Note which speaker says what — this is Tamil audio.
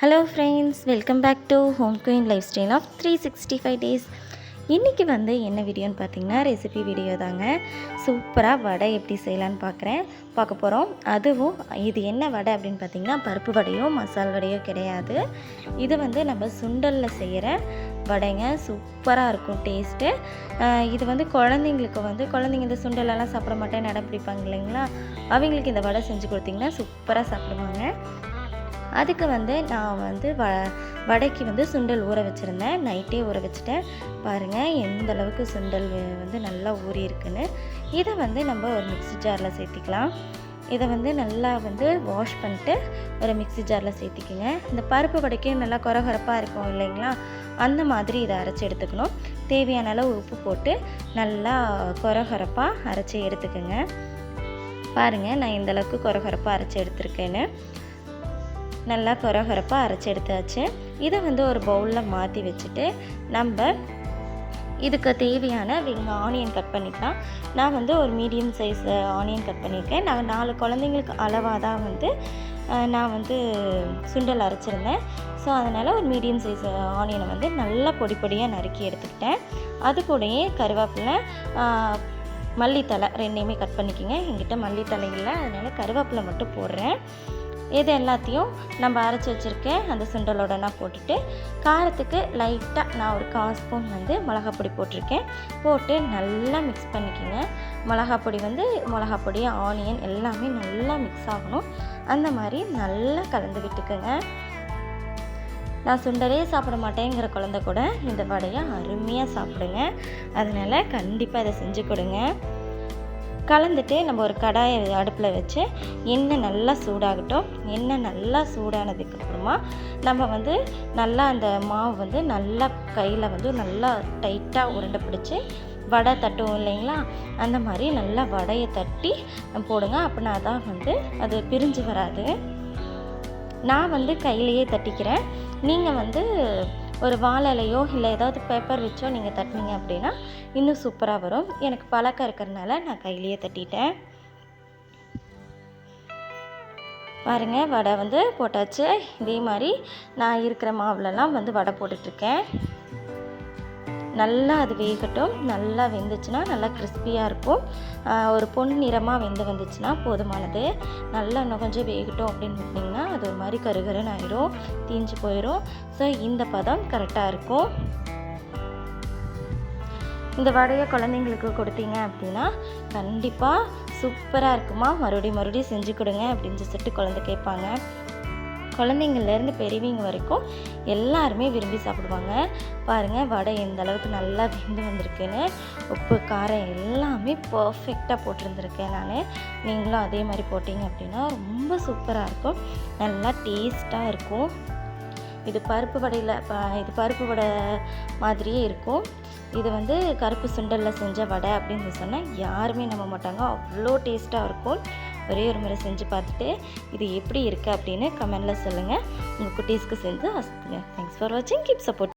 Speaker 1: Hello friends, welcome back to home queen lifestyle of 365 days. இன்றைக்கி என்ன வீடியோன்னு பார்த்தீங்கன்னா ரெசிபி வீடியோ தாங்க. சூப்பராக வடை எப்படி செய்யலான்னு பார்க்க போகிறோம். அதுவும் இது என்ன வடை அப்படின்னு பார்த்தீங்கன்னா பருப்பு வடையோ மசால் வடையோ கிடையாது. இது நம்ம சுண்டலில் செய்கிற வடைங்க. சூப்பராக இருக்கும் டேஸ்ட்டு. இது குழந்தைங்க இந்த சுண்டலெல்லாம் சாப்பிட மாட்டேன் நட பிடிப்பாங்க இல்லைங்களா, அவங்களுக்கு இந்த வடை செஞ்சு கொடுத்திங்கன்னா சூப்பராக சாப்பிடுவாங்க. அதுக்கு நான் வடைக்கு சுண்டல் ஊற வச்சுருந்தேன். நைட்டே ஊற வச்சுட்டேன். பாருங்கள் எந்த அளவுக்கு சுண்டல் நல்லா ஊறி இருக்குன்னு. இதை நம்ம ஒரு மிக்ஸி ஜாரில் சேர்த்திக்கலாம். இதை நல்லா வாஷ் பண்ணிட்டு ஒரு மிக்ஸி ஜாரில் சேர்த்திக்குங்க. இந்த பருப்பு வடைக்கு நல்லா கொரகொரப்பாக இருக்கும் இல்லைங்களா, அந்த மாதிரி இதை அரைச்சி எடுத்துக்கணும். தேவையான அளவு உப்பு போட்டு நல்லா கொரகொரப்பாக அரைச்சி எடுத்துக்கோங்க. பாருங்கள் நான் இந்தளவுக்கு கொரகொரப்பாக அரைச்சி எடுத்துருக்கேன்னு. நல்லா கொரகொரப்பாக அரைச்சி எடுத்தாச்சு. இதை ஒரு பவுலில் மாற்றி வச்சுட்டு நம்ம இதுக்கு தேவையான ஆனியன் கட் பண்ணிக்கலாம். நான் ஒரு மீடியம் சைஸ் ஆனியன் கட் பண்ணியிருக்கேன். நான் 4 குழந்தைங்களுக்கு அளவாக தான் நான் சுண்டல் அரைச்சிருந்தேன். ஸோ அதனால் ஒரு மீடியம் சைஸ் ஆனியனை நல்லா பொடி பொடியாக நறுக்கி எடுத்துக்கிட்டேன். அது கூடயே கருவேப்பிலை, மல்லித்தலை ரெண்டையுமே கட் பண்ணிக்கோங்க. என்கிட்ட மல்லித்தலை இல்லை, அதனால் கருவேப்பிலை மட்டும் போடுறேன். இது எல்லாத்தையும் நம்ம அரைச்சி வச்சுருக்கேன் அந்த சுண்டலோட நான் போட்டுட்டு, காரத்துக்கு லைட்டாக நான் ஒரு 1/4 ஸ்பூன் மிளகாப்பொடி போட்டிருக்கேன். போட்டு நல்லா மிக்ஸ் பண்ணிக்கோங்க. மிளகாப்பொடி ஆனியன் எல்லாமே நல்லா மிக்ஸ் ஆகணும். அந்த மாதிரி நல்லா கலந்து விட்டுக்கோங்க. நான் சுண்டலே சாப்பிட மாட்டேங்கிற குழந்தை கூட இந்த வடையை அருமையாக சாப்பிடுங்க. அதனால் கண்டிப்பாக இதை செஞ்சு கொடுங்க. கலந்துட்டு நம்ம ஒரு கடாயை அடுப்பில் வச்சு எண்ணெய் நல்லா சூடாகட்டும். எண்ணெய் நல்லா சூடானதுக்கப்புறமா நம்ம நல்லா அந்த மாவு நல்லா கையில் நல்லா டைட்டாக உருண்டை பிடிச்சி வடை தட்டுவோம் இல்லைங்களா, அந்த மாதிரி நல்லா வடையை தட்டி போடுங்க. அப்படின்னா தான் அது பிரிஞ்சு வராது. நான் கையிலையே தட்டிக்கிறேன். நீங்கள் ஒரு வாழை இலையோ இல்லை ஏதாவது பேப்பர் வச்சோ நீங்கள் தட்டினீங்க அப்படின்னா இன்னும் சூப்பராக வரும். எனக்கு பழக்கம் இருக்கிறதுனால நான் கையிலேயே தட்டிட்டேன். பாருங்கள் வடை போட்டாச்சு. இதே மாதிரி நான் இருக்கிற மாவுலலாம் வடை போட்டுட்ருக்கேன். நல்லா அது வேகட்டும். நல்லா வெந்துச்சுன்னா நல்லா கிறிஸ்பியாக இருக்கும். ஒரு பொன்னிறமாக வந்துச்சுன்னா போதுமானது. நல்லா இன்னும் கொஞ்சம் வேகட்டும் அப்படின்னு விட்டிங்கன்னா அது ஒரு மாதிரி கருகருன்னு ஆயிரும், தீஞ்சு போயிடும். ஸோ இந்த பதம் கரெக்டாக இருக்கும். இந்த வடையை குழந்தைங்களுக்கு கொடுத்தீங்க அப்படின்னா கண்டிப்பாக சூப்பராக இருக்குமா, மறுபடியும் செஞ்சு கொடுங்க அப்படின்னு சொல்லிட்டு குழந்தை கேட்பாங்க. குழந்தைங்கள்லேருந்து பெரியவங்க வரைக்கும் எல்லாருமே விரும்பி சாப்பிடுவாங்க. பாருங்கள் வடை எந்த அளவுக்கு நல்லா வெந்து வந்திருக்குன்னு. உப்பு காரம் எல்லாமே பர்ஃபெக்டாக போட்டிருந்துருக்கேன் நான். நீங்களும் அதே மாதிரி போட்டிங்க அப்படின்னா ரொம்ப சூப்பராக இருக்கும், நல்லா டேஸ்ட்டாக இருக்கும். இது பருப்பு வடை மாதிரியே இருக்கும். இது கருப்பு சுண்டலில் செஞ்ச வடை அப்படின்னு சொன்னால் யாருமே நம்ப மாட்டாங்க, அவ்வளோ டேஸ்ட்டாக இருக்கும். ஒரே ஒரு முறை செஞ்சு பார்த்துட்டு இது எப்படி இருக்குது அப்படின்னு கமெண்டில் சொல்லுங்கள். உங்கள் குட்டீஸ்க்கு செஞ்சு அசத்துங்க. தேங்க்ஸ் ஃபார் வாட்சிங். Keep support.